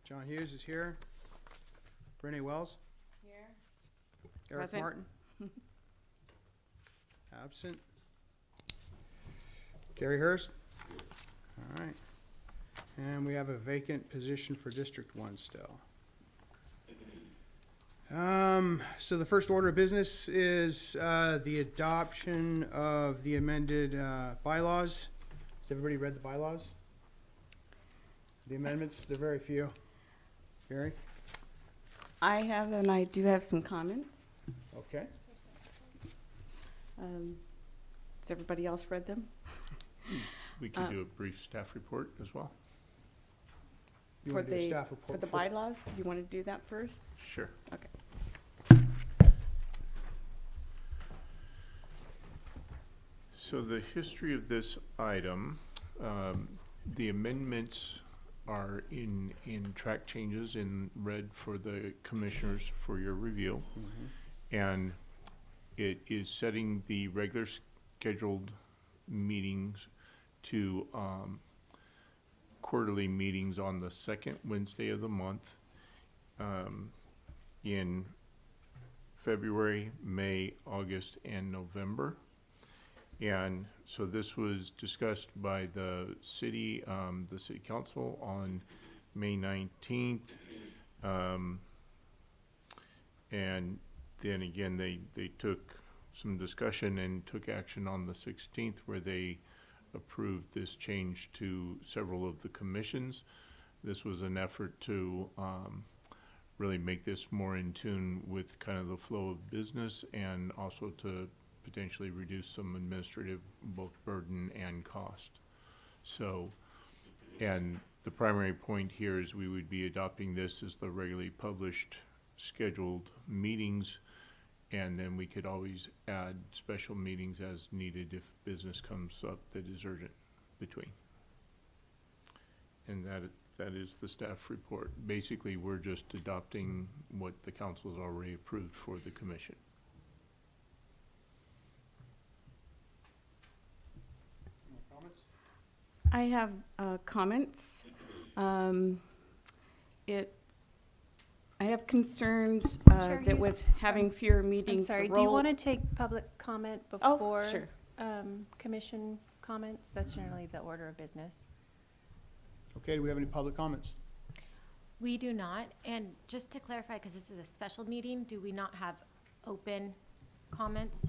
John Hughes is here. Renee Wells? Here. Eric Present. Martin? Absent. Gary Hurst? All right. And we have a vacant position for District 1 still. So the first order of business is the adoption of the amended bylaws. Has everybody read the bylaws? The amendments, they're very few. Gary? I have, and I do have some comments. Okay. Has everybody else read them? We can do a brief staff report as well. You want to do a staff report? For the bylaws? Do you want to do that first? Sure. Okay. So the history of this item, the amendments are in track changes in red for the commissioners for your review. And it is setting the regular scheduled meetings to quarterly meetings on the second Wednesday of the month in February, May, August, and November. And so this was discussed by the city council on May 19th. And then again, they took some discussion and took action on the 16th where they approved this change to several of the commissions. This was an effort to really make this more in tune with kind of the flow of business and also to potentially reduce some administrative both burden and cost. So, and the primary point here is we would be adopting this as the regularly published scheduled meetings, and then we could always add special meetings as needed if business comes up that is urgent between. And that is the staff report. Basically, we're just adopting what the council has already approved for the commission. I have comments. I have concerns Sure, that with having fewer meetings, I'm sorry, the do you role- want to take public comment Oh, before sure. commission comments? That's generally the order of business. Okay, do we have any public comments? We do not, and just to clarify, because this is a special meeting, do we not have open comments?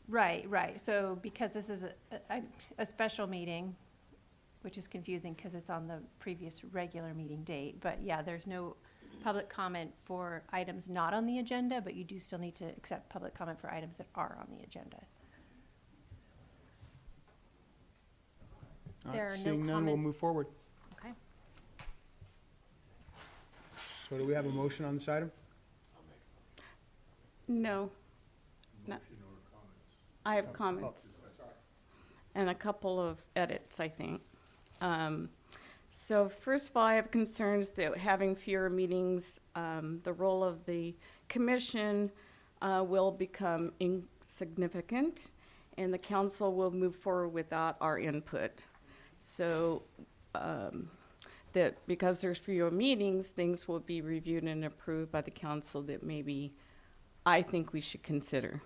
Right. So because this is a special meeting, which is confusing because it's on the previous regular meeting date, but yeah, there's no public comment for items not on the agenda, but you do still need to accept public comment for items that are on the agenda. All There right, are no seeing none, we'll comments. move forward. Okay. So do we have a motion on this item? No. No. I have comments. And a couple of edits, I think. So first of all, I have concerns that having fewer meetings, the role of the commission will become insignificant, and the council will move forward without our input. So that because there's fewer meetings, things will be reviewed and approved by the council that maybe I think we should consider.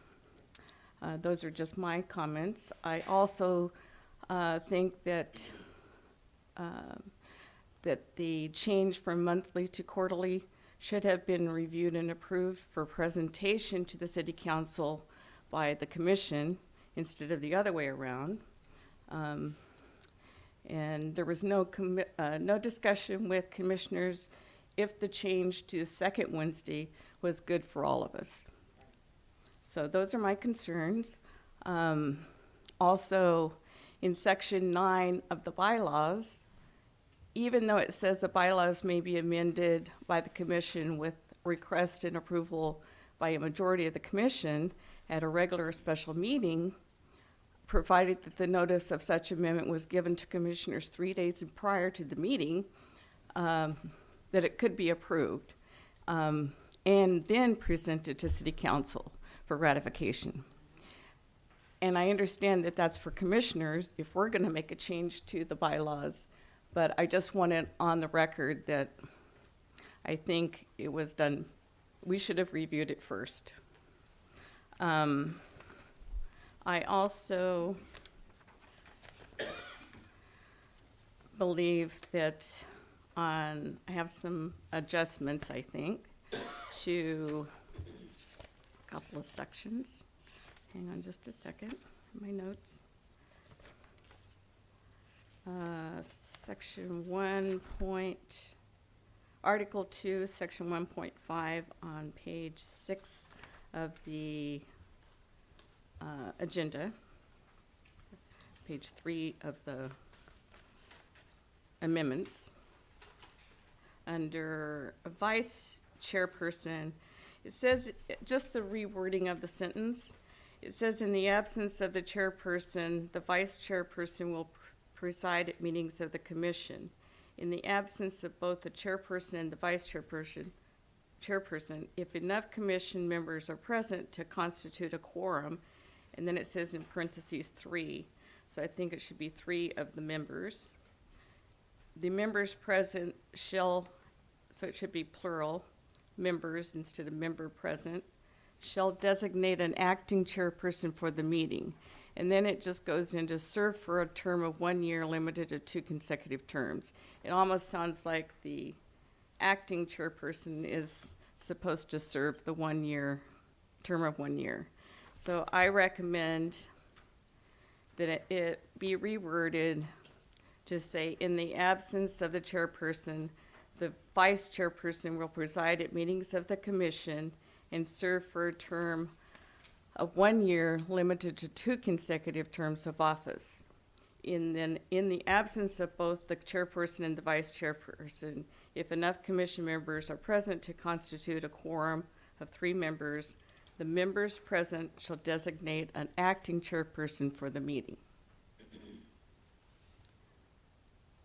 Those are just my comments. I also think that that the change from monthly to quarterly should have been reviewed and approved for presentation to the city council by the commission instead of the other way around. And there was no discussion with commissioners if the change to the second Wednesday was good for all of us. So those are my concerns. Also, in section 9 of the bylaws, even though it says the bylaws may be amended by the commission with request and approval by a majority of the commission at a regular or special meeting, provided that the notice of such amendment was given to commissioners 3 days prior to the meeting, that it could be approved, and then presented to city council for ratification. And I understand that that's for commissioners. If we're going to make a change to the bylaws, But I just want it on the record that I think it was done, we should have reviewed it first. I also believe that I have some adjustments, I think, to a couple of sections. Hang on just a second, my notes. Section Article 2, Section 1.5 on page 6 of the agenda, page 3 of the amendments. Under vice chairperson, it says, just the rewording of the sentence, it says, in the absence of the chairperson, the vice chairperson will preside at meetings of the commission. In the absence of both the chairperson and the vice chairperson, if enough commission members are present to constitute a quorum, and then it says in parentheses 3, so I think it should be 3 of the members. The members present shall, so it should be plural, members instead of member present, shall designate an acting chairperson for the meeting. And then it just goes into serve for a term of 1 year limited to 2 consecutive terms. It almost sounds like the acting chairperson is supposed to serve the 1 year, term of 1 year. So I recommend that it be reworded to say, in the absence of the chairperson, the vice chairperson will preside at meetings of the commission and serve for a term of 1 year limited to 2 consecutive terms of office. In the absence of both the chairperson and the vice chairperson, if enough commission members are present to constitute a quorum of 3 members, the members present shall designate an acting chairperson for the meeting.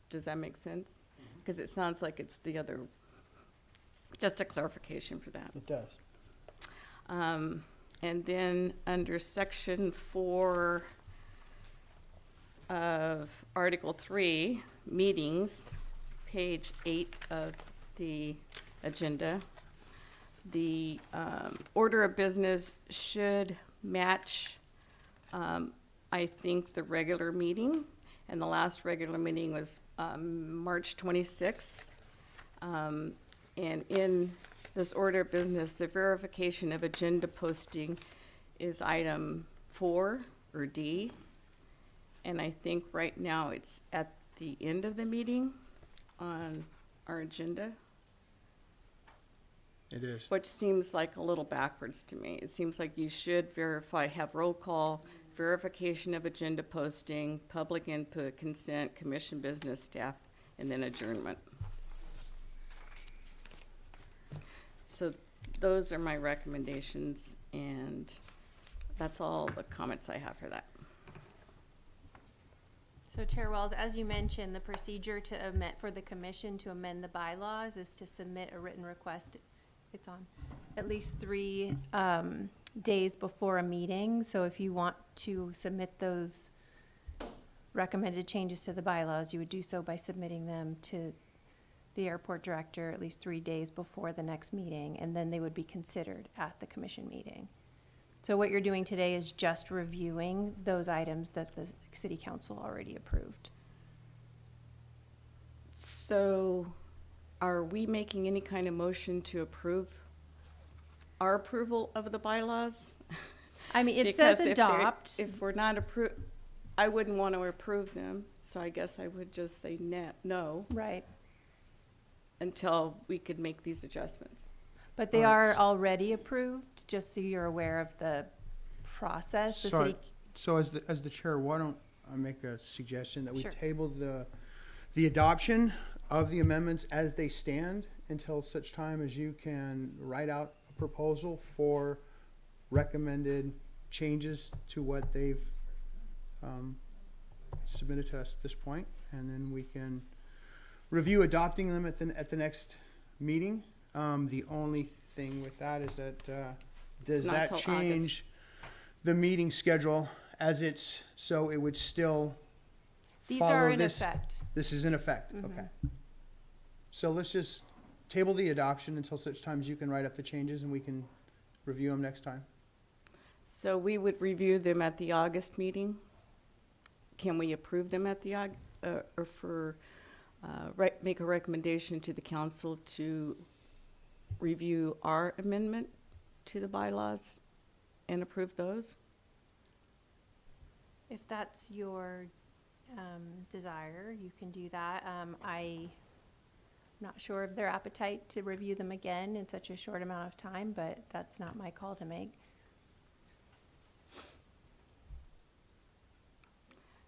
Does that make sense? Because it sounds like it's the other, just a clarification for that. It does. And then under section 4 of Article 3, meetings, page 8 of the agenda, the order of business should match, I think, the regular meeting. And the last regular meeting was March 26th. And in this order of business, the verification of agenda posting is item 4, or D. And I think right now it's at the end of the meeting on our agenda, It is. which seems like a little backwards to me. It seems like you should have roll call, verification of agenda posting, public input, consent, commission business, staff, and then adjournment. So those are my recommendations, and that's all the comments I have for that. So Chair Wells, as you mentioned, the procedure to amend, for the commission to amend the bylaws is to submit a written request. It's on at least 3 days before a meeting. So if you want to submit those recommended changes to the bylaws, you would do so by submitting them to the airport director at least 3 days before the next meeting, and then they would be considered at the commission meeting. So what you're doing today is just reviewing those items that the city council already approved. So are we making any kind of motion to approve our approval of the bylaws? I mean, it says Because adopt. if we're not I wouldn't want to approve them, so I guess I would just say no Right. until we could make these adjustments. But they are already approved, just so you're aware of the process. The So, city, so as the chair, why don't I make a suggestion that we Sure. table the adoption of the amendments as they stand until such time as you can write out a proposal for recommended changes to what they've submitted to us at this point, and then we can review adopting them at the next meeting. The only thing with that is that, does not that till August. change the meeting schedule as so it would still These follow are in this. effect. This is in effect, Mhm. okay. So let's just table the adoption until such times you can write up the changes and we can review them next time. So we would review them at the August meeting? Can we approve them at the or for, make a recommendation to the council to review our amendment to the bylaws and approve those? If that's your desire, you can do that. I'm not sure of their appetite to review them again in such a short amount of time, but that's not my call to make.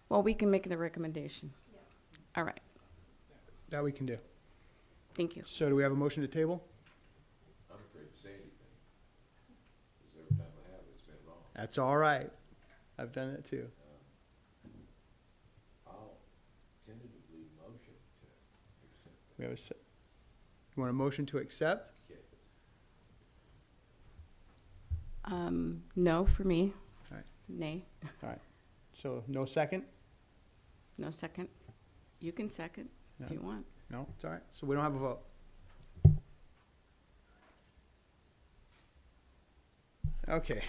Well, we can make the recommendation. All right, That we can do. thank you. So do we have a motion to table? I'm afraid to say anything, because every time I have, it's been wrong. That's all right. I've done that too. I'll tentatively motion to accept We have a, you want a motion to accept? the case. No for me. All right. Nay, So no second? no second. You can second if No. you want. No, it's all right. So we don't have a vote. Okay,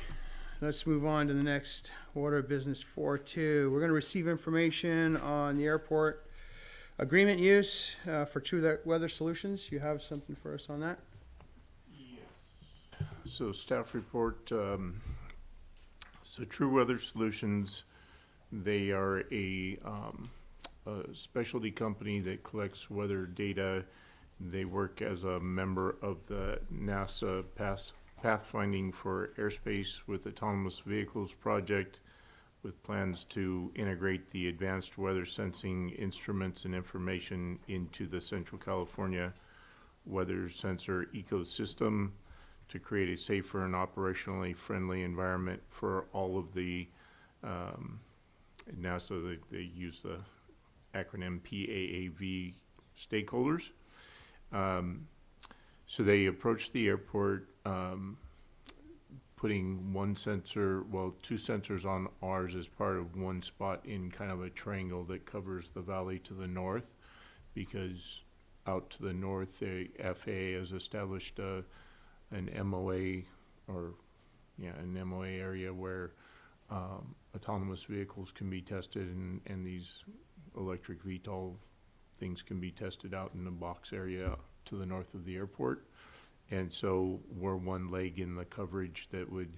let's move on to the next order of business 4.2. We're gonna receive information on the airport agreement use for True Weather Solutions. You have something for us on that? So staff report, so True Weather Solutions, they are a specialty company that collects weather data. They work as a member of the NASA Pathfinding for Airspace with Autonomous Vehicles project, with plans to integrate the advanced weather sensing instruments and information into the Central California weather sensor ecosystem to create a safer and operationally friendly environment for all of the NASA, they use the acronym PAAV stakeholders. So they approached the airport, putting two sensors on ours as part of one spot in kind of a triangle that covers the valley to the north, because out to the north, the FAA has established an MOA an MOA area where autonomous vehicles can be tested and these electric VTOL things can be tested out in the box area to the north of the airport. And so we're one leg in the coverage that would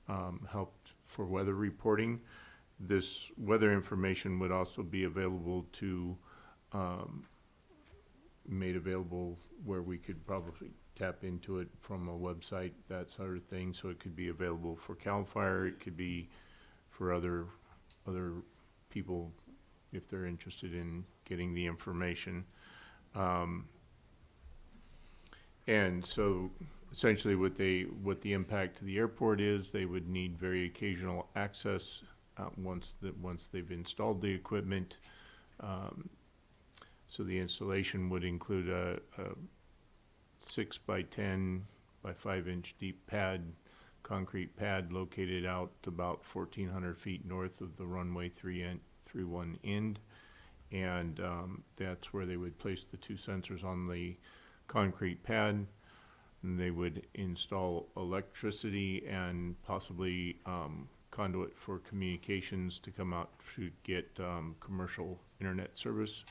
help for weather reporting. This weather information would also be available made available where we could probably tap into it from a website, that sort of thing. So it could be available for CAL FIRE, it could be for other people if they're interested in getting the information. And so essentially what the impact to the airport is, they would need very occasional access once they've installed the equipment. So the installation would include a 6 by 10 by 5 inch deep concrete pad located out about 1,400 feet north of the runway 31 end. And that's where they would place the two sensors on the concrete pad. And they would install electricity and possibly conduit for communications to come out to get commercial internet service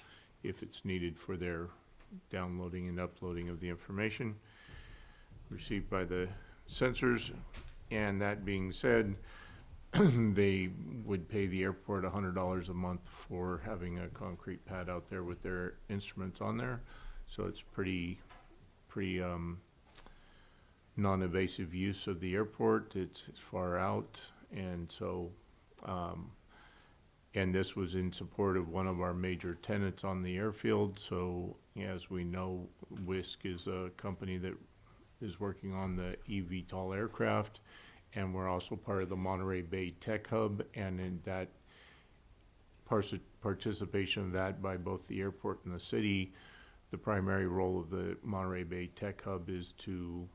if it's needed for their downloading and uploading of the information received by the sensors. And that being said, they would pay the airport $100 a month for having a concrete pad out there with their instruments on there. So it's pretty non-invasive use of the airport. It's far out, and so and this was in support of one of our major tenants on the airfield. So as we know, WISC is a company that is working on the eVTOL aircraft, and we're also part of the Monterey Bay Tech Hub, and in that participation of that by both the airport and the city, the primary role of the Monterey Bay Tech Hub is to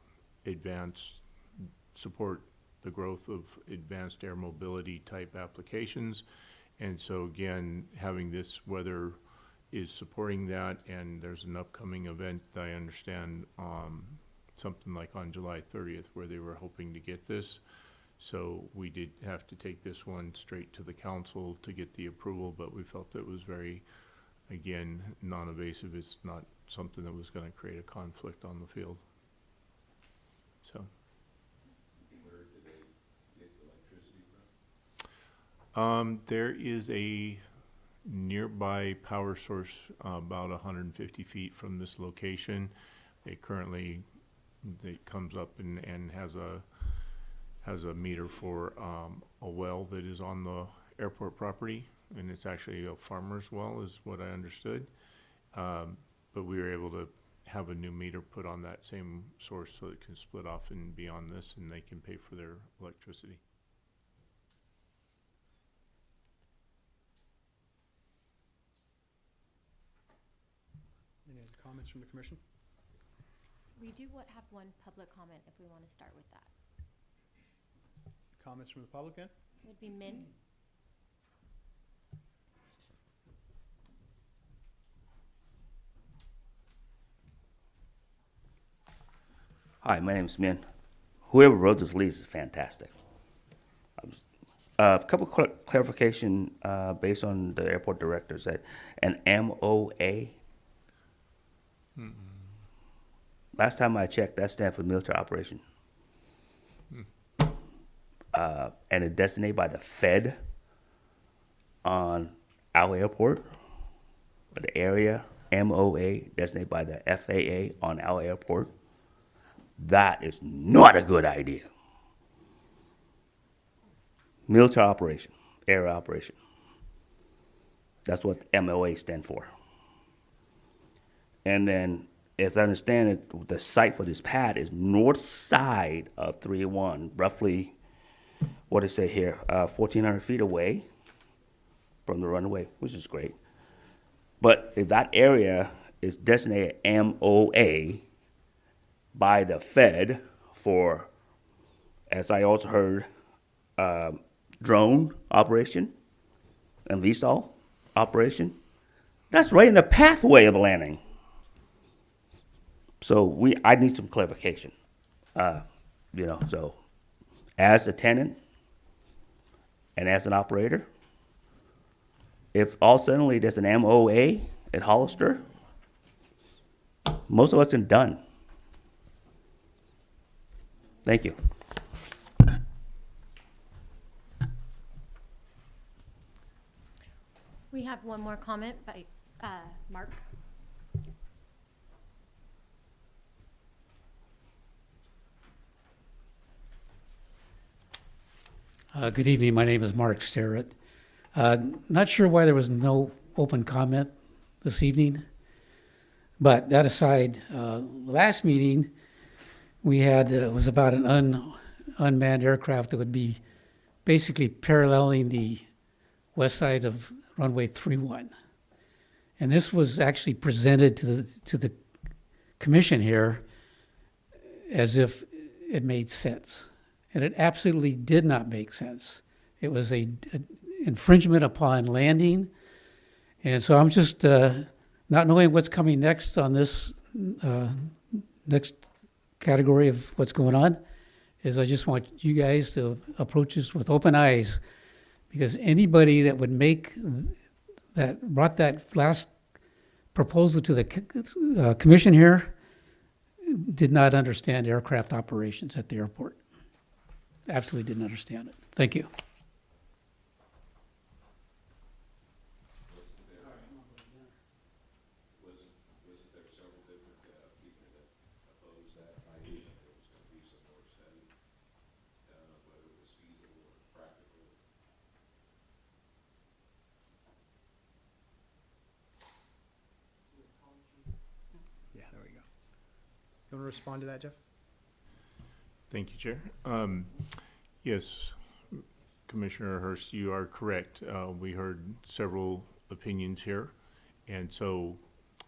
support the growth of advanced air mobility type applications. And so again, having this weather is supporting that, and there's an upcoming event, I understand, something like on July 30th, where they were hoping to get this. So we did have to take this one straight to the council to get the approval, but we felt it was very, again, non-invasive. It's not something that was going to create a conflict on the field. So. Where do they get electricity from? There is a nearby power source about 150 feet from this location. It currently, it comes up and has a meter for a well that is on the airport property, and it's actually a farmer's well is what I understood. But we were able to have a new meter put on that same source so it can split off and be on this, and they can pay for their electricity. Any other comments from the commission? We do have one public comment if we want to start with that. Comments from the public then? It would be Min. Hi, my name is Min. Whoever wrote this lease is fantastic. A couple clarification based on the airport director said an MOA. Last time I checked, that stands for military operation. And it's designated by the Fed on our airport, or the area, MOA, designated by the FAA on our airport. That is not a good idea. Military operation, area operation. That's what MOA stand for. And then, as I understand it, the site for this pad is north side of 301, roughly, what does it say here, 1,400 feet away from the runway, which is great. But if that area is designated MOA by the Fed for, as I also heard, drone operation and VSTOL operation, that's right in the pathway of landing. So I need some clarification. So as a tenant and as an operator, if all suddenly there's an MOA at Hollister, most of us are done. Thank you. We have one more comment by Mark. Good evening. My name is Mark Starrett. Not sure why there was no open comment this evening, but that aside, last meeting we had was about an unmanned aircraft that would be basically paralleling the west side of runway 31, and this was actually presented to the commission here as if it made sense. And it absolutely did not make sense. It was a infringement upon landing. And so I'm just not knowing what's coming next on this next category of what's going on, is I just want you guys to approach this with open eyes, because anybody that would brought that last proposal to the commission here did not understand aircraft operations at the airport. Absolutely didn't understand it. Thank you. Wasn't there several different people that opposed that idea that there was gonna be some more study, whether it was feasible or practical? Yeah, there we go. You want to respond to that, Jeff? Thank you, Chair. Yes, Commissioner Hurst, you are correct. We heard several opinions here. And so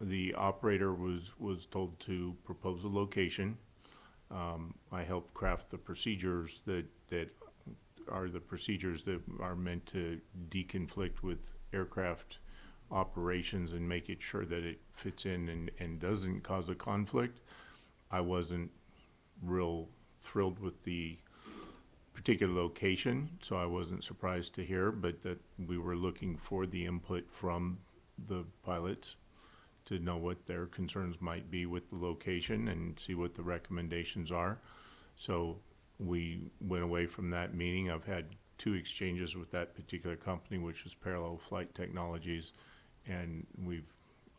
the operator was told to propose a location. I helped craft the procedures that are the procedures that are meant to deconflict with aircraft operations and make it sure that it fits in and doesn't cause a conflict. I wasn't real thrilled with the particular location, so I wasn't surprised to hear, but that we were looking for the input from the pilots to know what their concerns might be with the location and see what the recommendations are. So we went away from that meeting. I've had 2 exchanges with that particular company, which is Parallel Flight Technologies, and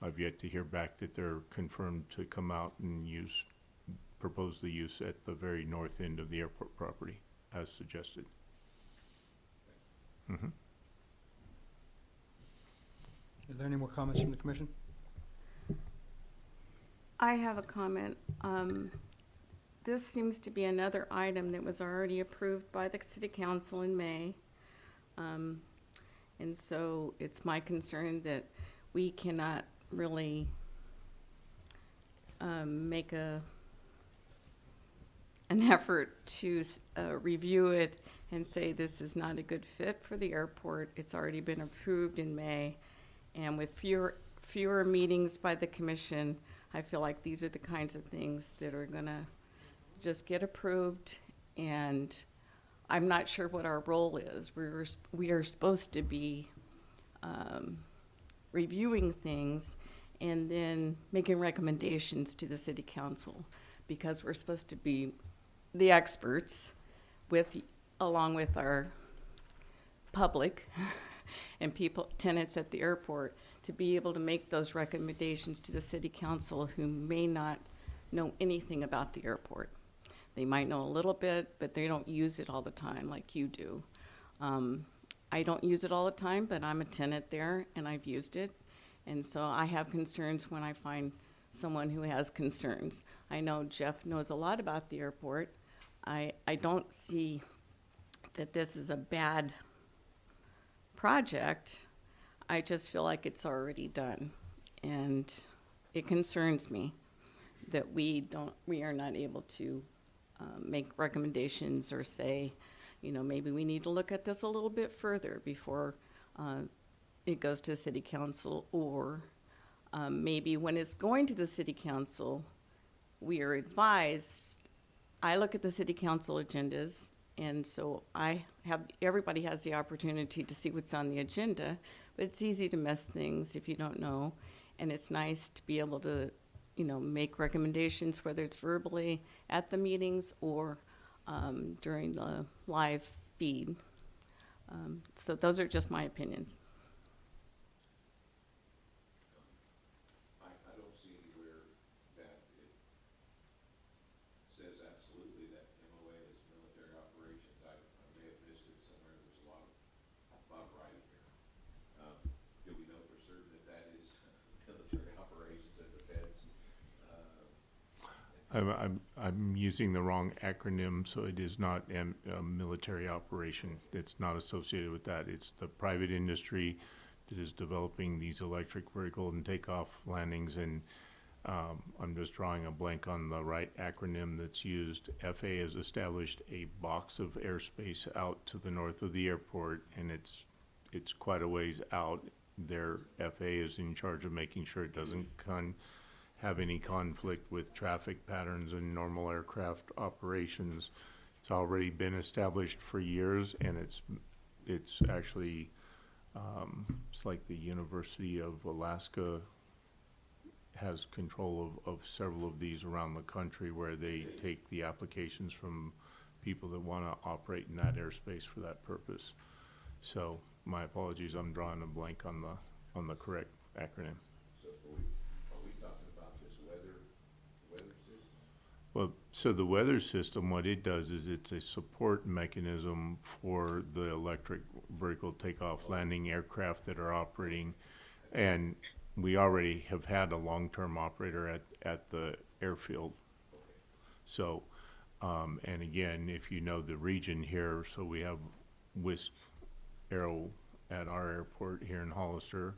I've yet to hear back that they're confirmed to come out and propose the use at the very north end of the airport property, as suggested. Are there any more comments from the commission? I have a comment. This seems to be another item that was already approved by the city council in May. And so it's my concern that we cannot really make an effort to review it and say this is not a good fit for the airport. It's already been approved in May. And with fewer meetings by the commission, I feel like these are the kinds of things that are gonna just get approved, and I'm not sure what our role is. We are supposed to be reviewing things and then making recommendations to the city council, because we're supposed to be the experts along with our public and tenants at the airport, to be able to make those recommendations to the city council who may not know anything about the airport. They might know a little bit, but they don't use it all the time like you do. I don't use it all the time, but I'm a tenant there and I've used it. And so I have concerns when I find someone who has concerns. I know Jeff knows a lot about the airport. I don't see that this is a bad project. I just feel like it's already done. And it concerns me that we are not able to make recommendations or say, maybe we need to look at this a little bit further before it goes to the city council, or maybe when it's going to the city council, we are advised. I look at the city council agendas, and so everybody has the opportunity to see what's on the agenda, but it's easy to miss things if you don't know, and it's nice to be able to, make recommendations, whether it's verbally at the meetings or during the live feed. So those are just my opinions. I don't see anywhere that it says absolutely that MOA is military operations. I may have missed it somewhere. There's a lot of writing here. Do we know for certain that that is military operations at the feds? I'm using the wrong acronym, so it is not a military operation. It's not associated with that. It's the private industry that is developing these electric vertical and takeoff landings, and I'm just drawing a blank on the right acronym that's used. FAA has established a box of airspace out to the north of the airport, and it's quite a ways out. Their FAA is in charge of making sure it doesn't have any conflict with traffic patterns and normal aircraft operations. It's already been established for years, and it's actually it's like the University of Alaska has control of several of these around the country, where they take the applications from people that want to operate in that airspace for that purpose. So my apologies, I'm drawing a blank on the correct acronym. So are we talking about this weather system? Well, so the weather system, what it does is it's a support mechanism for the electric vertical takeoff landing aircraft that are operating. And we already have had a long-term operator at the airfield. So, and again, if you know the region here, so we have Whisk Aero at our airport here in Hollister.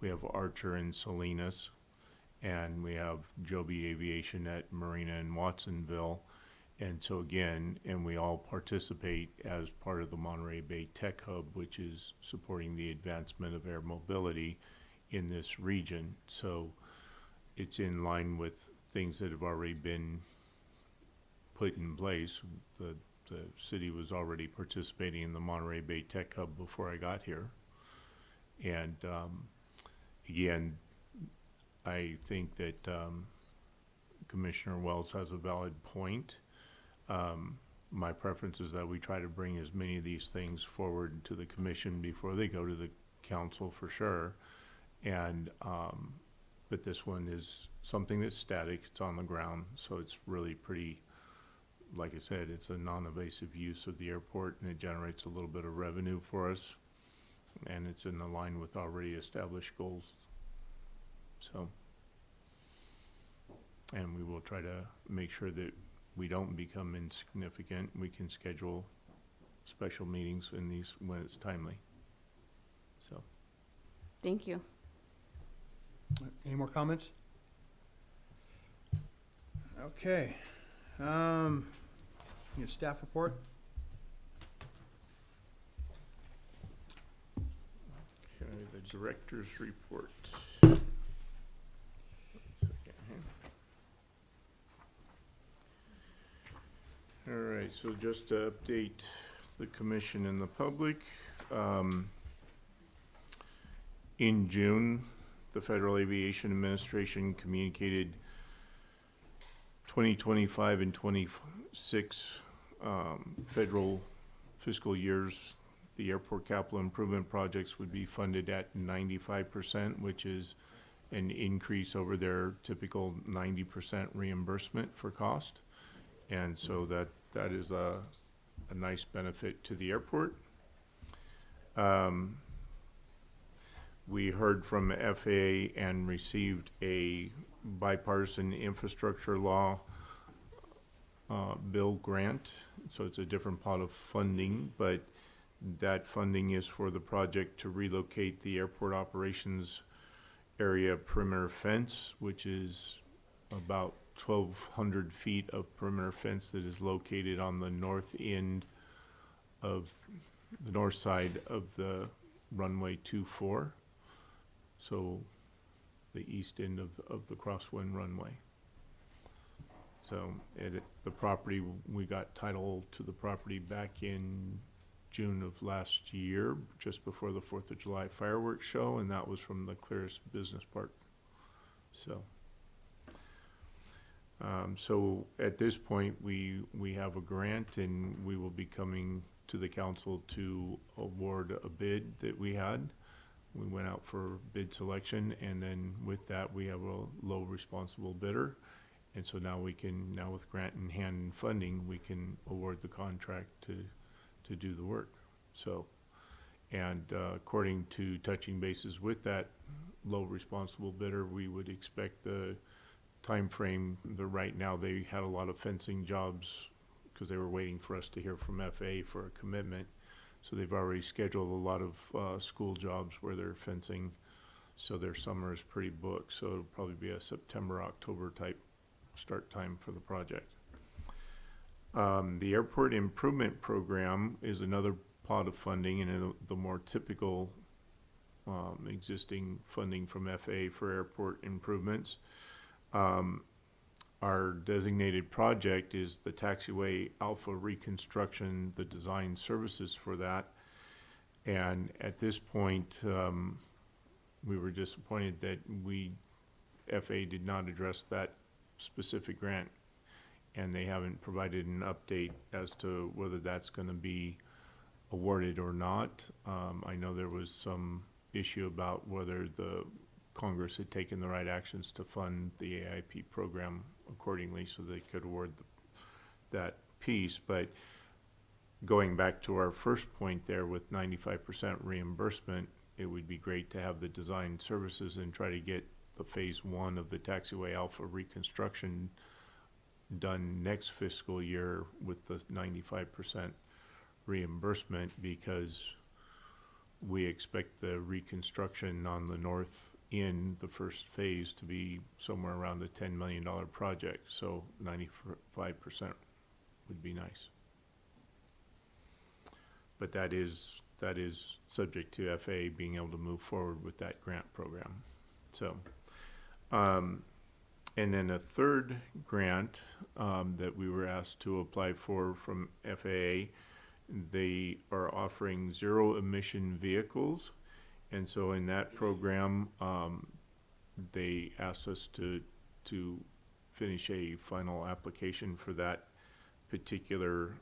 We have Archer in Salinas, and we have Joby Aviation at Marina in Watsonville. And so again, and we all participate as part of the Monterey Bay Tech Hub, which is supporting the advancement of air mobility in this region. So it's in line with things that have already been put in place. The city was already participating in the Monterey Bay Tech Hub before I got here. And again, I think that Commissioner Wells has a valid point. My preference is that we try to bring as many of these things forward to the commission before they go to the council for sure. And but this one is something that's static, it's on the ground, so it's really pretty, like I said, it's a non-invasive use of the airport, and it generates a little bit of revenue for us, and it's in line with already established goals. So, and we will try to make sure that we don't become insignificant. We can schedule special meetings in these when it's timely. So, Thank you. Any more comments? Okay. Your staff report? okay, the director's report. One second here. All right, so just to update the commission and the public, in June, the Federal Aviation Administration communicated 2025 and 26 federal fiscal years. The airport capital improvement projects would be funded at 95%, which is an increase over their typical 90% reimbursement for cost. And so that is a nice benefit to the airport. We heard from FAA and received a bipartisan infrastructure law bill grant. So it's a different pot of funding, but that funding is for the project to relocate the airport operations area perimeter fence, which is about 1,200 feet of perimeter fence that is located on the north end of the north side of the runway 24. So the east end of the crosswind runway. So the property, we got title to the property back in June of last year, just before the 4th of July fireworks show, and that was from the Clearest Business Park. So, so at this point, we have a grant, and we will be coming to the council to award a bid that we had. We went out for bid selection, and then with that, we have a low responsible bidder. And so now we can, now with grant in hand and funding, we can award the contract to do the work. So, and according to touching bases with that low responsible bidder, we would expect the time frame, right now they had a lot of fencing jobs because they were waiting for us to hear from FAA for a commitment. So they've already scheduled a lot of school jobs where they're fencing, so their summer is pretty booked. So it'll probably be a September, October type start time for the project. The Airport Improvement Program is another pot of funding, and the more typical existing funding from FAA for airport improvements. Our designated project is the taxiway alpha reconstruction, the design services for that. And at this point, we were disappointed that FAA did not address that specific grant, and they haven't provided an update as to whether that's going to be awarded or not. I know there was some issue about whether the Congress had taken the right actions to fund the AIP program accordingly so they could award that piece. But going back to our first point there with 95% reimbursement, it would be great to have the design services and try to get the phase 1 of the taxiway alpha reconstruction done next fiscal year with the 95% reimbursement, because we expect the reconstruction on the north end, the first phase, to be somewhere around a $10 million project. So 95% would be nice. But that is subject to FAA being able to move forward with that grant program. So, and then a third grant that we were asked to apply for from FAA, they are offering zero emission vehicles. And so in that program, they asked us to finish a final application for that particular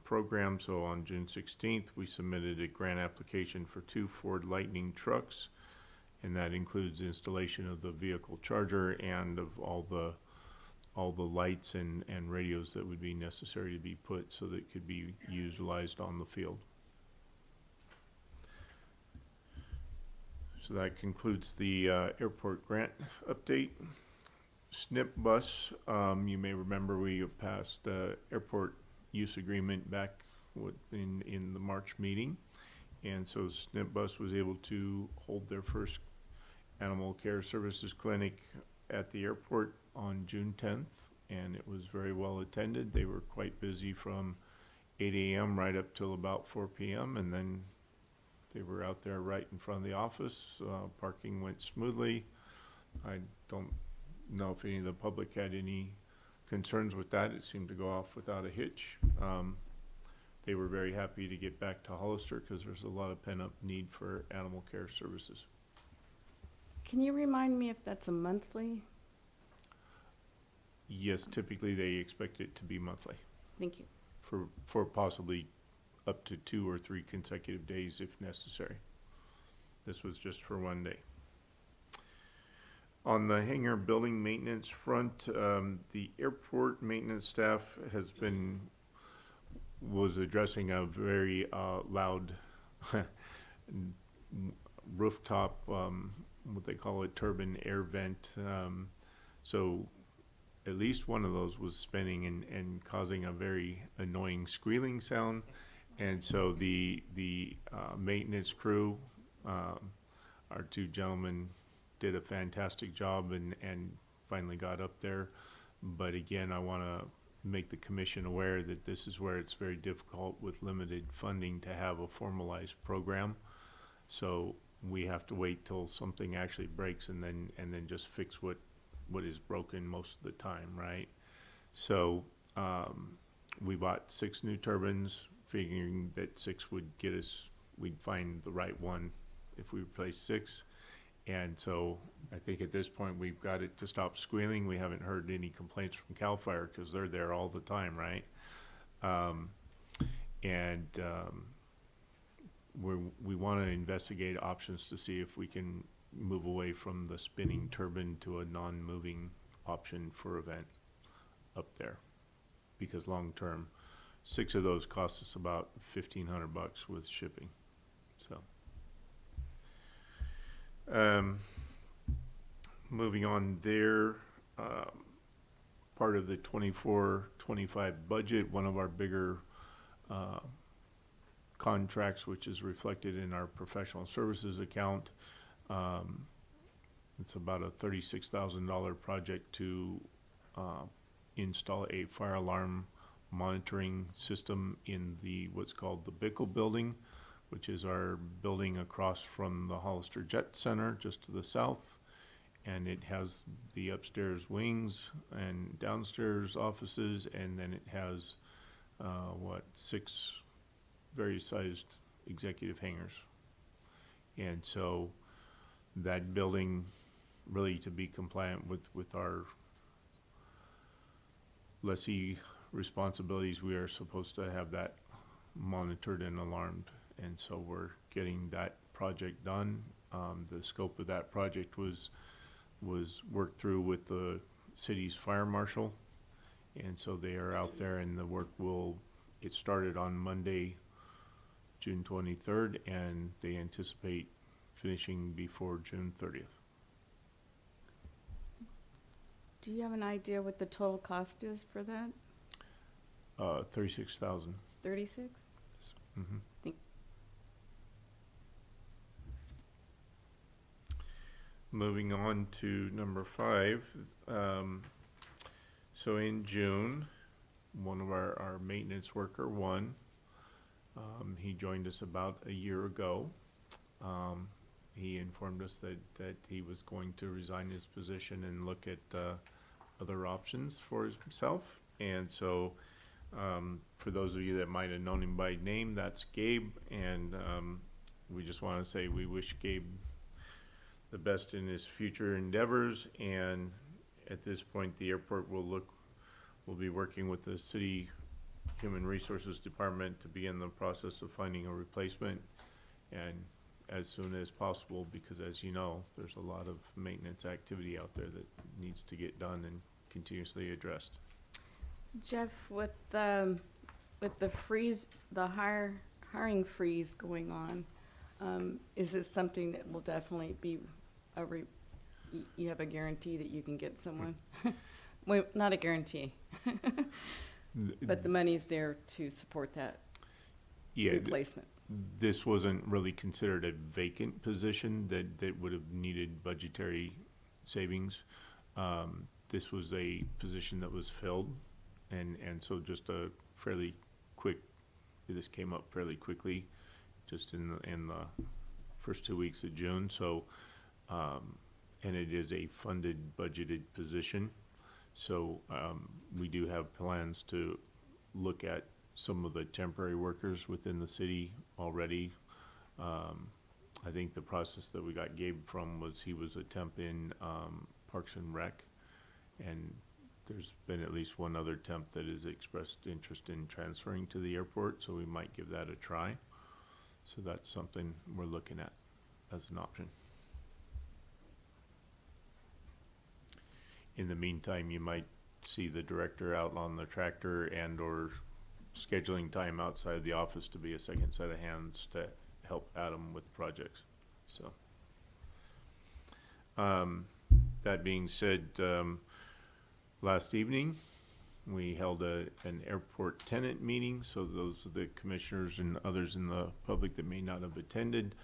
program. So on June 16th, we submitted a grant application for 2 Ford Lightning trucks, and that includes installation of the vehicle charger and of all the lights and radios that would be necessary to be put so that it could be utilized on the field. So that concludes the airport grant update. SNP bus, you may remember we passed airport use agreement back in the March meeting. And so SNP bus was able to hold their first animal care services clinic at the airport on June 10th, and it was very well attended. They were quite busy from 8 a.m. right up till about 4 p.m. and then they were out there right in front of the office. Parking went smoothly. I don't know if any of the public had any concerns with that. It seemed to go off without a hitch. They were very happy to get back to Hollister because there's a lot of pent-up need for animal care services. Can you remind me if that's a monthly? Yes, typically they expect it to be monthly Thank you. for possibly up to 2 or 3 consecutive days if necessary. This was just for 1 day. On the hangar building maintenance front, the airport maintenance staff was addressing a very loud rooftop, what they call a turbine air vent. So at least one of those was spinning and causing a very annoying squealing sound. And so the maintenance crew, our 2 gentlemen, did a fantastic job and finally got up there. But again, I want to make the commission aware that this is where it's very difficult with limited funding to have a formalized program. So we have to wait till something actually breaks and then just fix what is broken most of the time, right? So we bought 6 new turbines, figuring that 6 would get us, we'd find the right one if we replace 6. And so I think at this point we've got it to stop squealing. We haven't heard any complaints from CAL FIRE because they're there all the time, right? We want to investigate options to see if we can move away from the spinning turbine to a non-moving option for event up there. Because long term, 6 of those cost us about $1,500 with shipping. So. Moving on there, part of the 24-25 budget, one of our bigger contracts, which is reflected in our professional services account, it's about a $36,000 project to install a fire alarm monitoring system in what's called the Bickle building, which is our building across from the Hollister Jet Center, just to the south. And it has the upstairs wings and downstairs offices, and then it has, 6 very sized executive hangars. And so that building, really to be compliant with our lessee responsibilities, we are supposed to have that monitored and alarmed. And so we're getting that project done. The scope of that project was worked through with the city's fire marshal. And so they are out there, and the work it started on Monday, June 23rd, and they anticipate finishing before June 30th. Do you have an idea what the total cost is for that? $36,000. 36? Mm-hmm. Moving on to number 5. So in June, one of our maintenance worker, one. He joined us about a year ago. He informed us that he was going to resign his position and look at other options for himself. And so, for those of you that might have known him by name, that's Gabe. And we just want to say we wish Gabe the best in his future endeavors. And at this point, the airport will be working with the city Human Resources Department to begin the process of finding a replacement, and as soon as possible, because as you know, there's a lot of maintenance activity out there that needs to get done and continuously addressed. Jeff, with the freeze, the hiring freeze going on, is it something that will definitely be you have a guarantee that you can get someone? Well, not a guarantee, but the money's there to support that Yeah, replacement. this wasn't really considered a vacant position that would have needed budgetary savings. This was a position that was filled, and so just a fairly quick, this came up fairly quickly, just in the first 2 weeks of June. So, and it is a funded, budgeted position. So we do have plans to look at some of the temporary workers within the city already. I think the process that we got Gabe from was he was a temp in Parks and Rec, and there's been at least one other temp that has expressed interest in transferring to the airport, so we might give that a try. So that's something we're looking at as an option. In the meantime, you might see the director out on the tractor and or scheduling time outside the office to be a second set of hands to help Adam with projects. So, that being said, last evening we held an airport tenant meeting. So those are the commissioners and others in the public that may not have attended.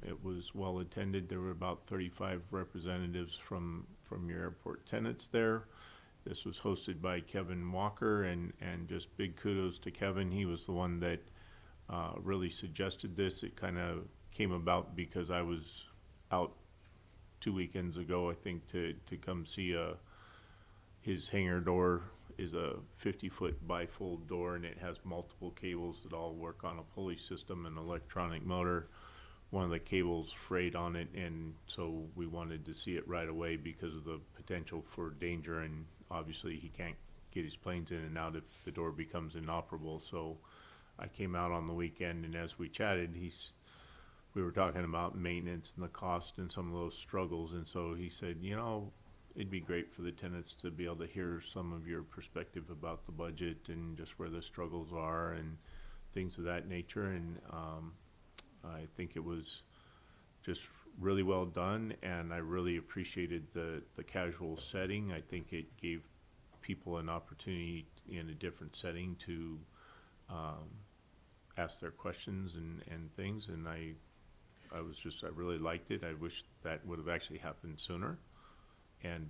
It was well attended. There were about 35 representatives from your airport tenants there. This was hosted by Kevin Walker, and just big kudos to Kevin. He was the one that really suggested this. It kind of came about because I was out 2 weekends ago, I think, to come see his hangar door is a 50-foot bifold door, and it has multiple cables that all work on a pulley system and electronic motor. One of the cables frayed on it, and so we wanted to see it right away because of the potential for danger, and obviously he can't get his planes in and out if the door becomes inoperable. So I came out on the weekend, and as we chatted, we were talking about maintenance and the cost and some of those struggles, and so he said, you know, it'd be great for the tenants to be able to hear some of your perspective about the budget and just where the struggles are and things of that nature. And I think it was just really well done, and I really appreciated the casual setting. I think it gave people an opportunity in a different setting to ask their questions and things, and I really liked it. I wish that would have actually happened sooner, and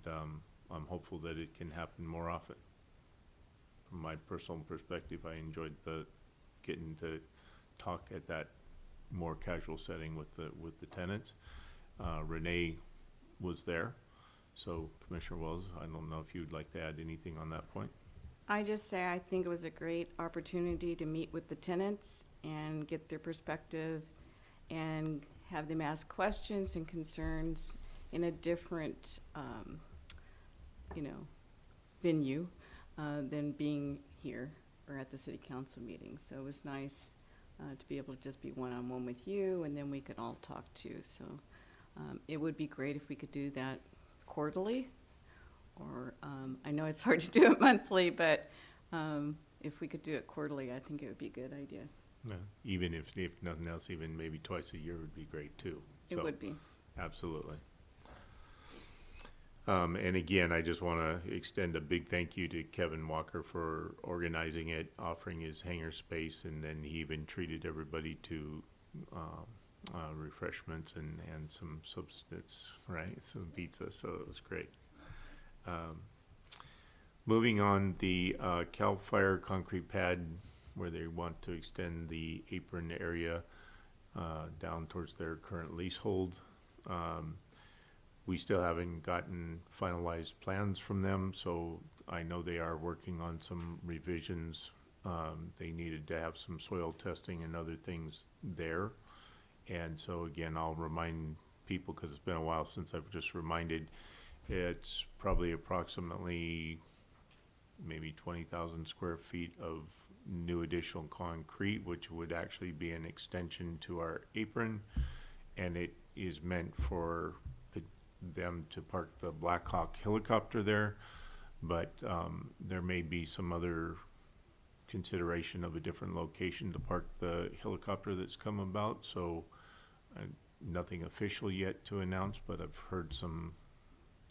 I'm hopeful that it can happen more often. From my personal perspective, I enjoyed getting to talk at that more casual setting with the tenants. Renee was there, so Commissioner Wells, I don't know if you'd like to add anything on that point. I just say I think it was a great opportunity to meet with the tenants and get their perspective and have them ask questions and concerns in a different, venue than being here or at the city council meeting. So it was nice to be able to just be one-on-one with you, and then we could all talk too. So it would be great if we could do that quarterly, or I know it's hard to do it monthly, but if we could do it quarterly, I think it would be a good idea. Yeah, even if nothing else, even maybe twice a year would be great too. It So, would be. absolutely. And again, I just want to extend a big thank you to Kevin Walker for organizing it, offering his hangar space, and then he even treated everybody to refreshments and some substance, right? Some pizza, so it was great. Moving on, the CAL FIRE concrete pad, where they want to extend the apron area down towards their current leasehold. We still haven't gotten finalized plans from them, so I know they are working on some revisions. They needed to have some soil testing and other things there. And so again, I'll remind people, because it's been a while since I've just reminded, it's probably approximately maybe 20,000 square feet of new additional concrete, which would actually be an extension to our apron. And it is meant for them to park the Black Hawk helicopter there. But there may be some other consideration of a different location to park the helicopter that's come about. So nothing official yet to announce, but I've heard some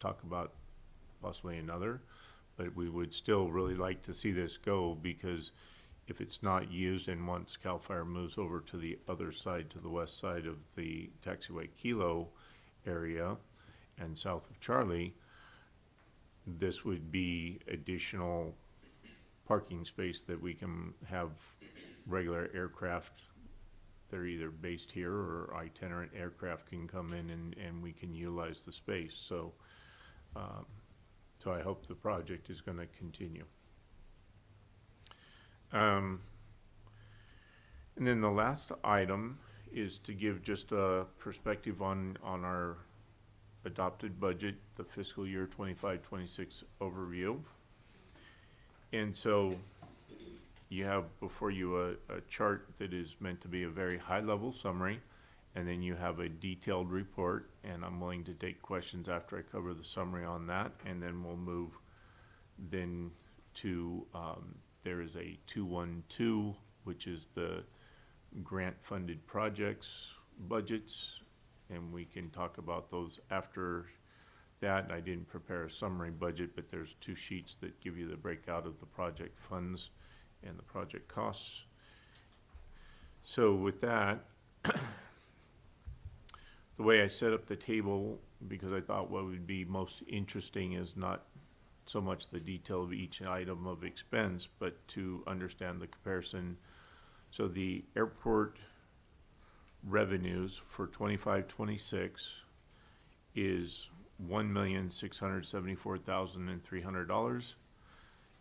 talk about possibly another. But we would still really like to see this go, because if it's not used, and once CAL FIRE moves over to the other side, to the west side of the taxiway Kilo area and south of Charlie, this would be additional parking space that we can have regular aircraft. They're either based here or itinerant aircraft can come in and we can utilize the space. So I hope the project is going to continue. And then the last item is to give just a perspective on our adopted budget, the fiscal year 25-26 overview. And so you have before you a chart that is meant to be a very high-level summary, and then you have a detailed report, and I'm willing to take questions after I cover the summary on that, and then we'll move then to, there is a 212, which is the grant-funded projects budgets, and we can talk about those after that. I didn't prepare a summary budget, but there's two sheets that give you the breakout of the project funds and the project costs. So with that, the way I set up the table, because I thought what would be most interesting is not so much the detail of each item of expense, but to understand the comparison. So the airport revenues for 25-26 is $1,674,300,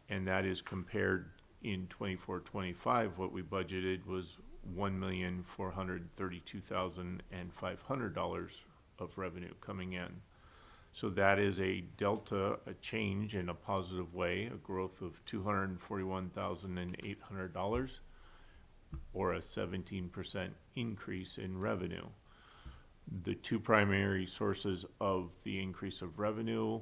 and that is compared in 24-25. What we budgeted was $1,432,500 of revenue coming in. So that is a delta, a change in a positive way, a growth of $241,800, or a 17% increase in revenue. The two primary sources of the increase of revenue,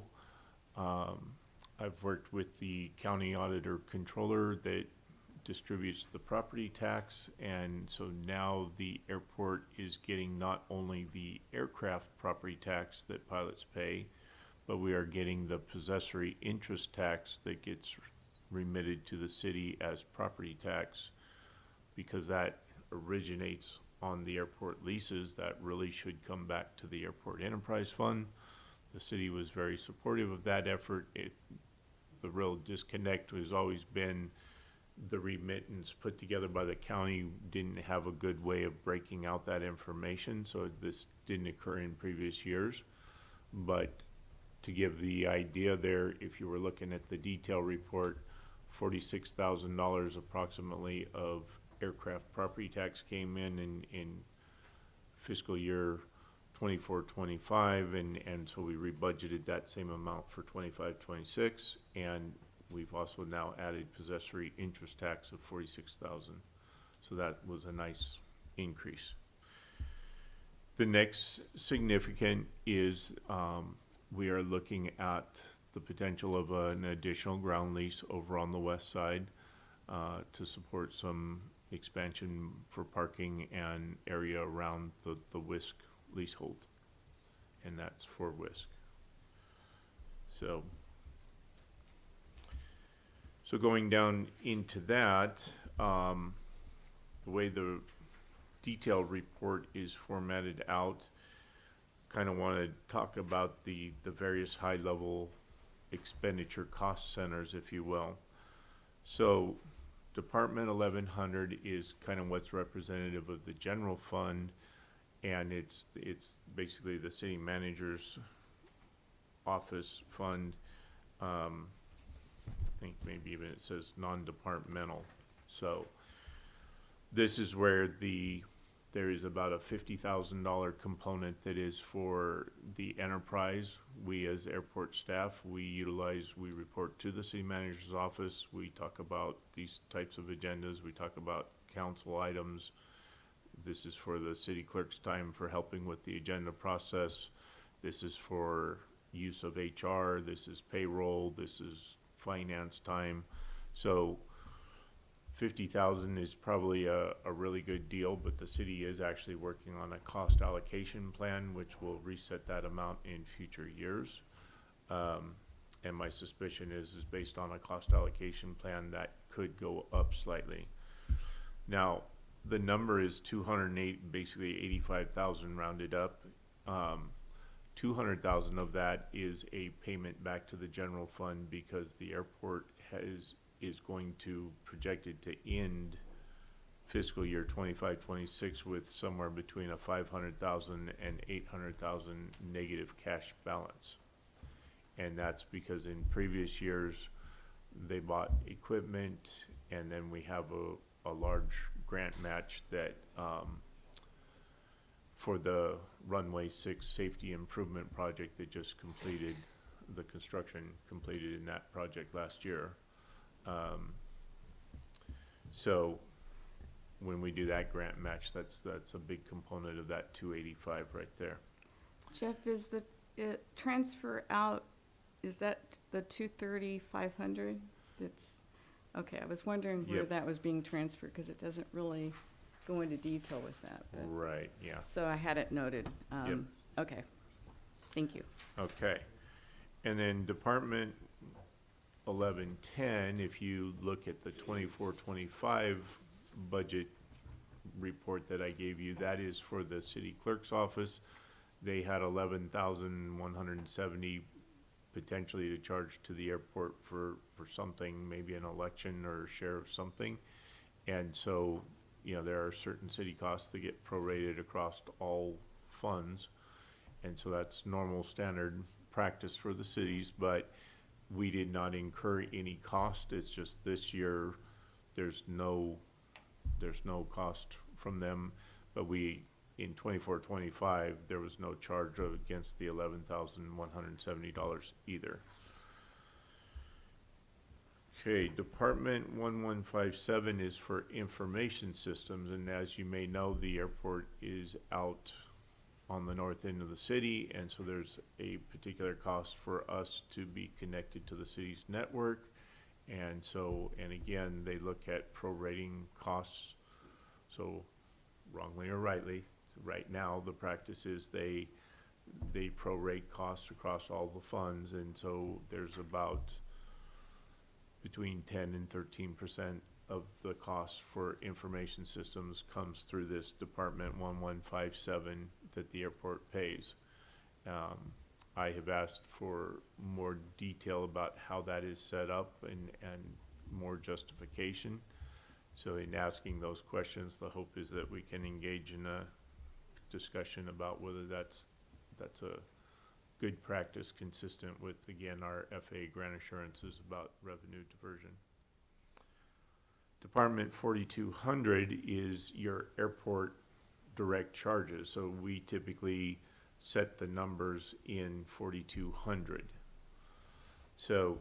I've worked with the county auditor controller that distributes the property tax, and so now the airport is getting not only the aircraft property tax that pilots pay, but we are getting the possessory interest tax that gets remitted to the city as property tax, because that originates on the airport leases. That really should come back to the airport enterprise fund. The city was very supportive of that effort. The real disconnect has always been the remittance put together by the county didn't have a good way of breaking out that information, so this didn't occur in previous years. But to give the idea there, if you were looking at the detail report, $46,000 approximately of aircraft property tax came in fiscal year 24-25, and so we rebudgeted that same amount for 25-26, and we've also now added possessory interest tax of $46,000. So that was a nice increase. The next significant is we are looking at the potential of an additional ground lease over on the west side to support some expansion for parking and area around the WISC leasehold, and that's for WISC. So going down into that, the way the detailed report is formatted out, kind of want to talk about the various high-level expenditure cost centers, if you will. So Department 1100 is kind of what's representative of the general fund, and it's basically the city manager's office fund. I think maybe even it says non-departmental. So this is where there is about a $50,000 component that is for the enterprise. We as airport staff, we report to the city manager's office. We talk about these types of agendas. We talk about council items. This is for the city clerk's time for helping with the agenda process. This is for use of HR. This is payroll. This is finance time. So 50,000 is probably a really good deal, but the city is actually working on a cost allocation plan, which will reset that amount in future years. And my suspicion is based on a cost allocation plan that could go up slightly. Now, the number is 208, basically 85,000 rounded up. 200,000 of that is a payment back to the general fund because the airport is going to projected to end fiscal year 25-26 with somewhere between a 500,000 and 800,000 negative cash balance. And that's because in previous years they bought equipment, and then we have a large grant match that for the runway 6 safety improvement project that just completed, the construction completed in that project last year. So when we do that grant match, that's a big component of that 285 right there. Jeff, is the transfer out, is that the 230, 500? It's, okay, I was wondering where Yep. that was being transferred, because it doesn't really go into detail with that. But, Right, yeah. so I had it noted. Okay, thank you. Okay. And then Department 1110, if you look at the 24-25 budget report that I gave you, that is for the city clerk's office. They had 11,170 potentially to charge to the airport for something, maybe an election or share of something. And so, you know, there are certain city costs that get prorated across all funds. And so that's normal standard practice for the cities, but we did not incur any cost. It's just this year, there's no cost from them, but in 24-25, there was no charge against the $11,170 either. Okay, Department 1157 is for information systems, and as you may know, the airport is out on the north end of the city, and so there's a particular cost for us to be connected to the city's network. And so, and again, they look at prorating costs. So wrongly or rightly, right now, the practice is they prorate costs across all the funds. And so there's about between 10 and 13% of the cost for information systems comes through this Department 1157 that the airport pays. I have asked for more detail about how that is set up and more justification. So in asking those questions, the hope is that we can engage in a discussion about whether that's a good practice consistent with, again, our FAA grant assurances about revenue diversion. Department 4200 is your airport direct charges. So we typically set the numbers in 4200. So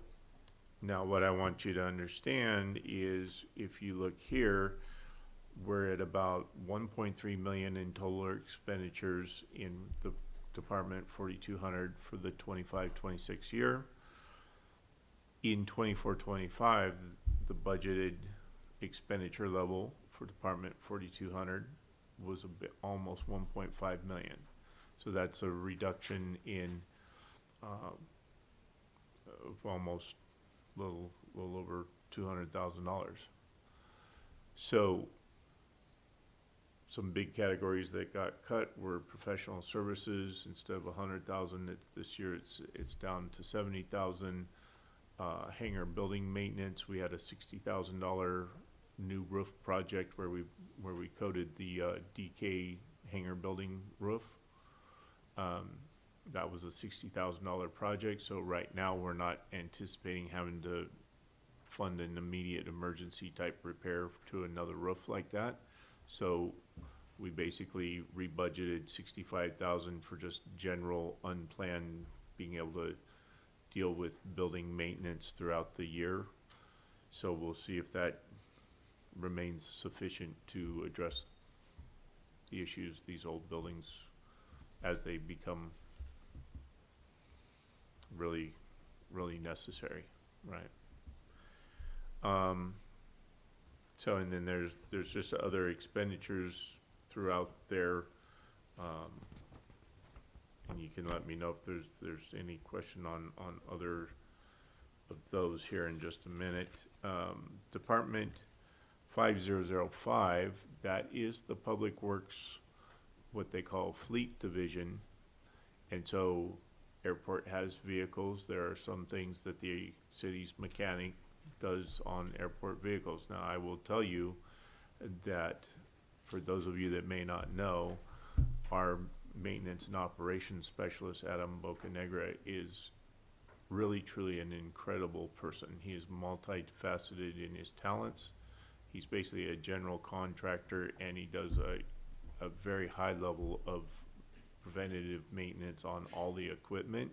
now what I want you to understand is if you look here, we're at about 1.3 million in total expenditures in the Department 4200 for the 25-26 year. In 24-25, the budgeted expenditure level for Department 4200 was almost 1.5 million. So that's a reduction in of almost little over $200,000. So some big categories that got cut were professional services. Instead of 100,000, this year it's down to 70,000. hangar building maintenance, we had a $60,000 new roof project where we coated the DK hangar building roof. That was a $60,000 project, so right now we're not anticipating having to fund an immediate emergency type repair to another roof like that. So we basically rebudgeted 65,000 for just general unplanned, being able to deal with building maintenance throughout the year. So we'll see if that remains sufficient to address the issues, these old buildings, as they become really, really necessary, right? So, and then there's just other expenditures throughout there. And you can let me know if there's any question on other of those here in just a minute. Department 5005, that is the Public Works, what they call Fleet Division. And so airport has vehicles. There are some things that the city's mechanic does on airport vehicles. Now, I will tell you that for those of you that may not know, our maintenance and operations specialist, Adam Bocanegra, is really, truly an incredible person. He is multifaceted in his talents. He's basically a general contractor, and he does a very high level of preventative maintenance on all the equipment.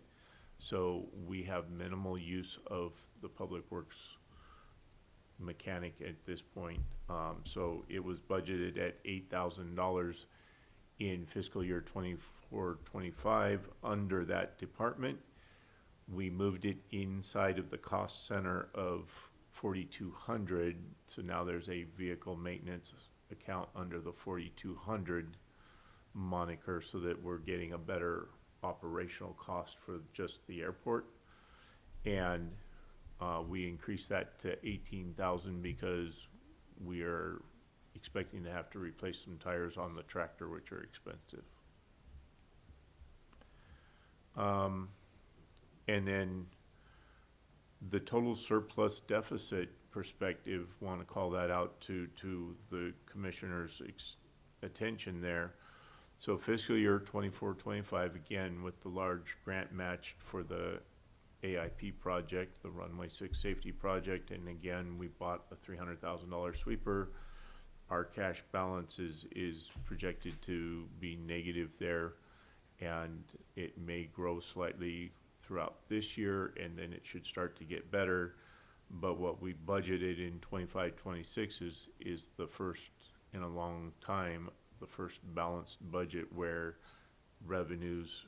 So we have minimal use of the Public Works mechanic at this point. So it was budgeted at $8,000 in fiscal year 24-25 under that department. We moved it inside of the cost center of 4,200. So now there's a vehicle maintenance account under the 4,200 moniker, so that we're getting a better operational cost for just the airport. And we increased that to 18,000 because we are expecting to have to replace some tires on the tractor, which are expensive. And then the total surplus deficit perspective, want to call that out to the commissioner's attention there. So fiscal year 24-25, again, with the large grant match for the AIP project, the Runway 6 safety project, and again, we bought a $300,000 sweeper. Our cash balance is projected to be negative there, and it may grow slightly throughout this year, and then it should start to get better. But what we budgeted in 25-26 is the first in a long time, the first balanced budget where revenues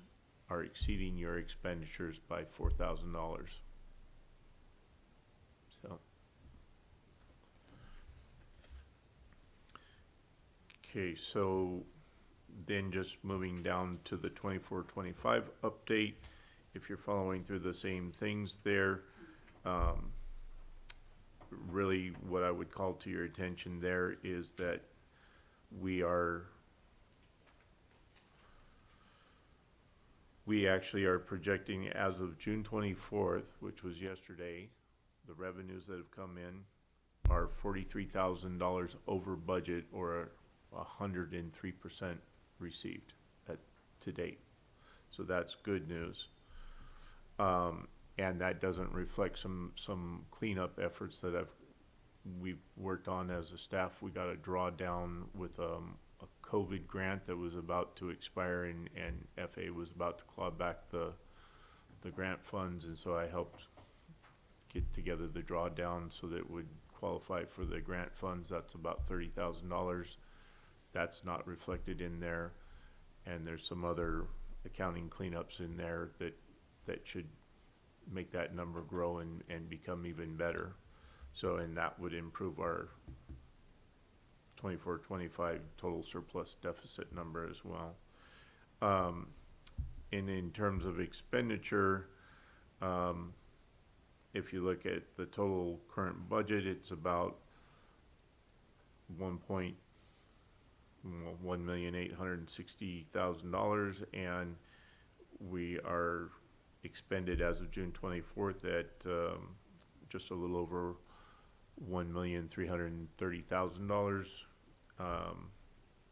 are exceeding your expenditures by $4,000. So. Okay, so then just moving down to the 24-25 update, if you're following through the same things there, really what I would call to your attention there is that we actually are projecting, as of June 24th, which was yesterday, the revenues that have come in are $43,000 over budget, or 103% received to date. So that's good news. And that doesn't reflect some cleanup efforts that we've worked on as a staff. We got a drawdown with a COVID grant that was about to expire, and FA was about to claw back the grant funds, and so I helped get together the drawdown so that it would qualify for the grant funds. That's about $30,000. That's not reflected in there, and there's some other accounting cleanups in there that should make that number grow and become even better. So, and that would improve our 24-25 total surplus deficit number as well. And in terms of expenditure, if you look at the total current budget, it's about $1,860,000, and we are expended as of June 24th at just a little over $1,330,000.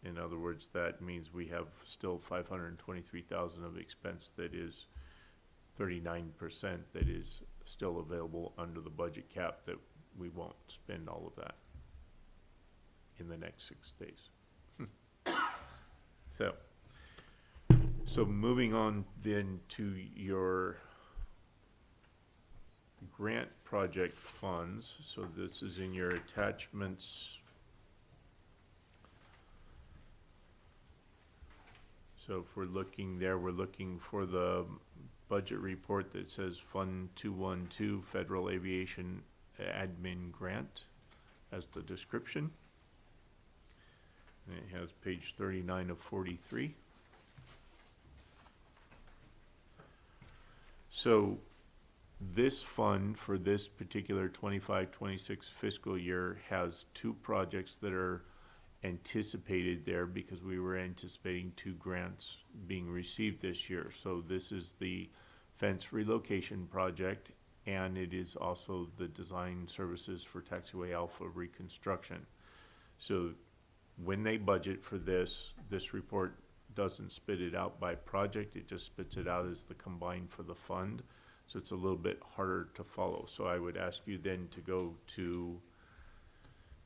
In other words, that means we have still 523,000 of expense that is 39% that is still available under the budget cap, that we won't spend all of that in the next 6 days. So moving on then to your grant project funds. So this is in your attachments. So if we're looking there, we're looking for the budget report that says Fund 212 Federal Aviation Admin Grant as the description. And it has page 39 of 43. So this fund for this particular 25-26 fiscal year has 2 projects that are anticipated there, because we were anticipating 2 grants being received this year. So this is the fence relocation project, and it is also the design services for Taxiway Alpha reconstruction. So when they budget for this, this report doesn't spit it out by project, it just spits it out as the combined for the fund. So it's a little bit harder to follow. So I would ask you then to go to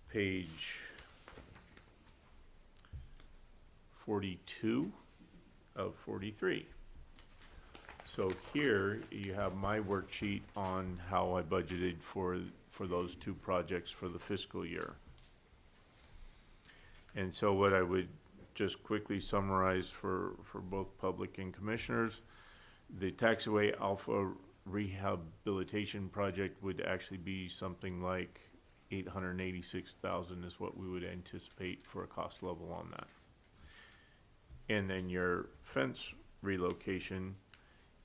page 42 of 43. So here you have my worksheet on how I budgeted for those 2 projects for the fiscal year. And so what I would just quickly summarize for both public and commissioners, the Taxiway Alpha rehabilitation project would actually be something like $886,000 is what we would anticipate for a cost level on that. And then your fence relocation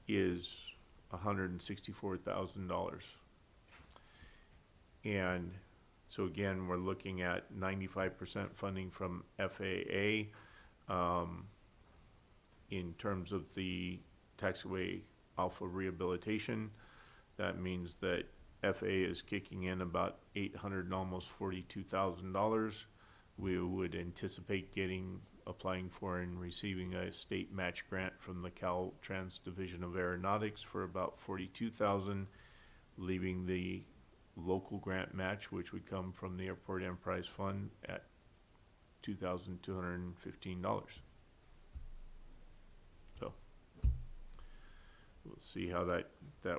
is $164,000. And so again, we're looking at 95% funding from FAA. In terms of the Taxiway Alpha rehabilitation, that means that FAA is kicking in about $800 and almost $42,000. We would anticipate applying for and receiving a state match grant from the Caltrans Division of Aeronautics for about $42,000, leaving the local grant match, which would come from the Airport Enterprise Fund, at $2,215. So we'll see how that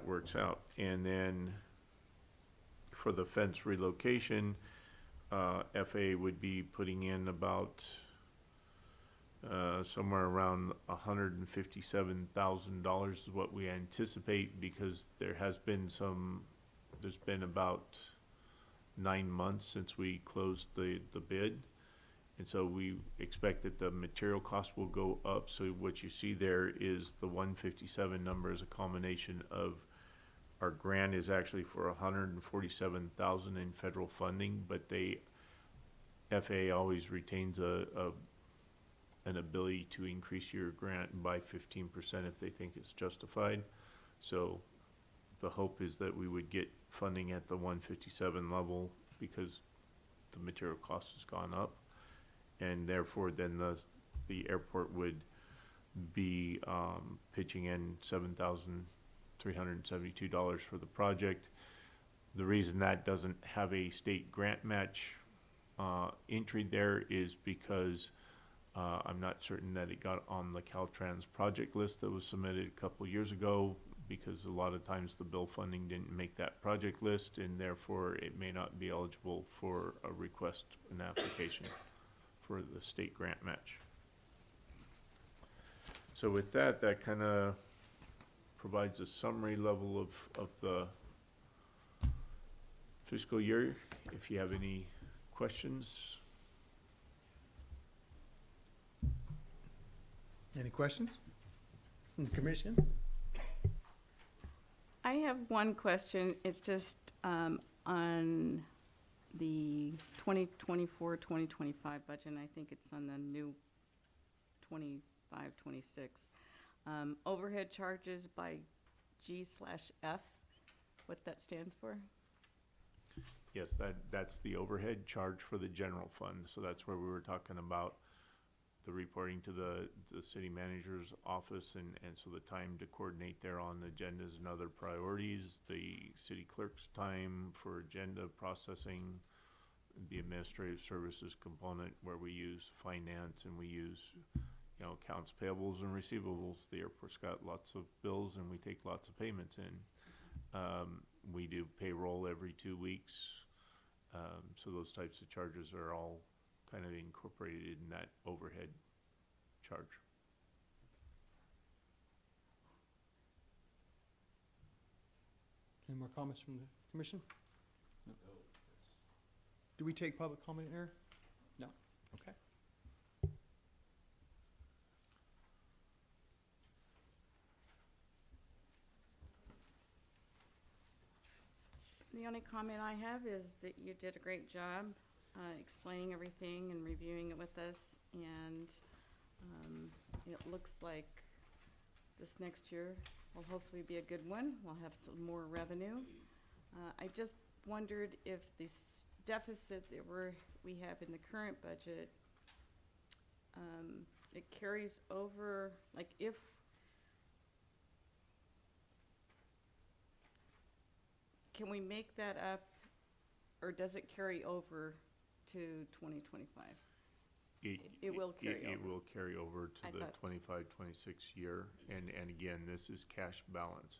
works out. And then for the fence relocation, FAA would be putting in about somewhere around $157,000 is what we anticipate, because there's been about 9 months since we closed the bid. And so we expect that the material cost will go up. So what you see there is the 157 number is a combination of, our grant is actually for $147,000 in federal funding, but FAA always retains an ability to increase your grant by 15% if they think it's justified. So the hope is that we would get funding at the 157 level, because the material cost has gone up, and therefore then the airport would be pitching in $7,372 for the project. The reason that doesn't have a state grant match entry there is because I'm not certain that it got on the Caltrans project list that was submitted a couple years ago, because a lot of times the bill funding didn't make that project list, and therefore it may not be eligible for a request, an application for the state grant match. So with that kind of provides a summary level of the fiscal year. If you have any questions. Any questions from the commission? I have one question. It's just on the 2024-2025 budget, and I think it's on the new 25-26. Overhead charges by G/F, what that stands for? Yes, that's the overhead charge for the general fund, so that's where we were talking about the reporting to the city manager's office, and so the time to coordinate there on agendas and other priorities, the city clerk's time for agenda processing, the administrative services component where we use finance and we use, accounts payables and receivables. The airport's got lots of bills and we take lots of payments in. We do payroll every 2 weeks. So those types of charges are all kind of incorporated in that overhead charge. Any more comments from the commission? Do we take public comment here? No? Okay. The only comment I have is that you did a great job explaining everything and reviewing it with us, and it looks like this next year will hopefully be a good one. We'll have some more revenue. I just wondered if this deficit that we have in the current budget, it carries over, like if can we make that up, or does it carry over to 2025? It will carry It over. will carry over I to the thought- 25-26 year, and again, this is cash balance.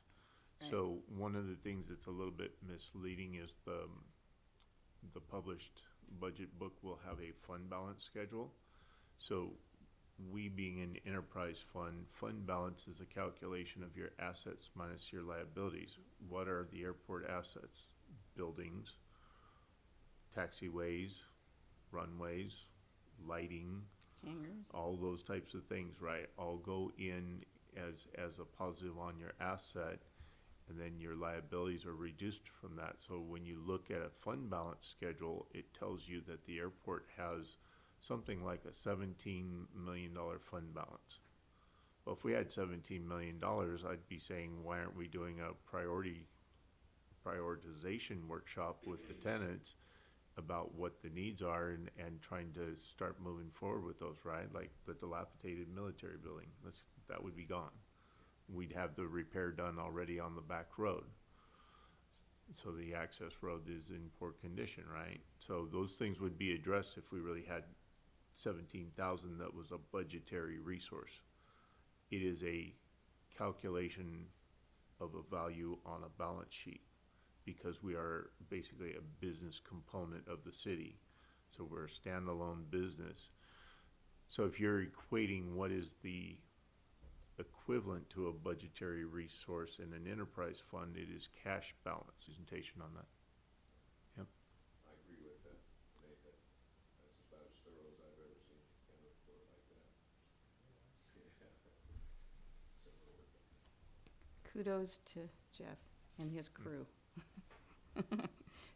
Right. So one of the things that's a little bit misleading is the published budget book will have a fund balance schedule. So we being an enterprise fund balance is a calculation of your assets minus your liabilities. What are the airport assets? Buildings, taxiways, runways, lighting, Hangers. all those types of things, right? All go in as a positive on your asset, and then your liabilities are reduced from that. So when you look at a fund balance schedule, it tells you that the airport has something like a $17 million fund balance. Well, if we had $17 million, I'd be saying, why aren't we doing a prioritization workshop with the tenants about what the needs are and trying to start moving forward with those, right? Like the dilapidated military building, that would be gone. We'd have the repair done already on the back road. So the access road is in poor condition, right? So those things would be addressed if we really had 17,000 that was a budgetary resource. It is a calculation of a value on a balance sheet because we are basically a business component of the city. So we're a standalone business. So if you're equating what is the equivalent to a budgetary resource in an enterprise fund, it is cash balance. Presentation on that. Yep. I agree with that. That's about as thorough as I've ever seen a report like that. Kudos to Jeff and his crew.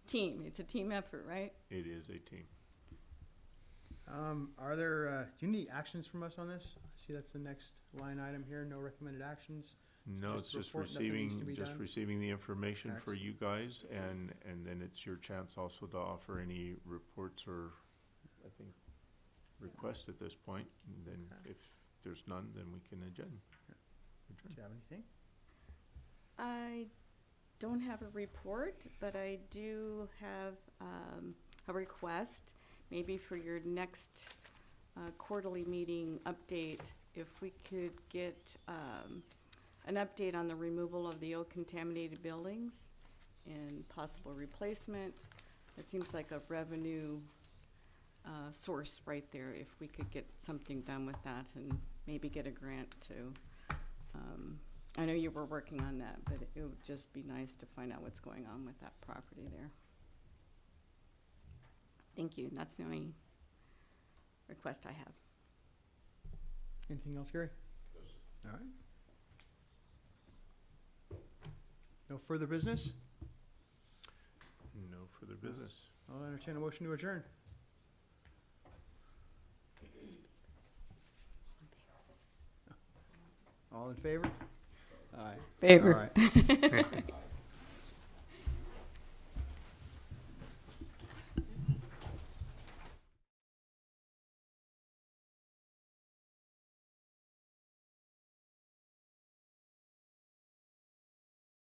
Team, it's a team effort, right? It is a team. Are there, do you need actions from us on this? I see that's the next line item here, no recommended actions. No, Just it's just report, nothing needs to be done? receiving the information for Excellent. you guys, and then it's your chance also to offer any reports or, I think, requests at this point. And then Okay. if there's none, then we can adjourn. Do you have anything? I don't have a report, but I do have a request, maybe for your next quarterly meeting update, if we could get an update on the removal of the old contaminated buildings and possible replacement. It seems like a revenue source right there, if we could get something done with that and maybe get a grant to, I know you were working on that, but it would just be nice to find out what's going on with that property there. Thank you. That's the only request I have. Anything else, Gary? All right. No further business? No further business. I'll entertain a motion to adjourn. All in favor? Aye. Favor. All right.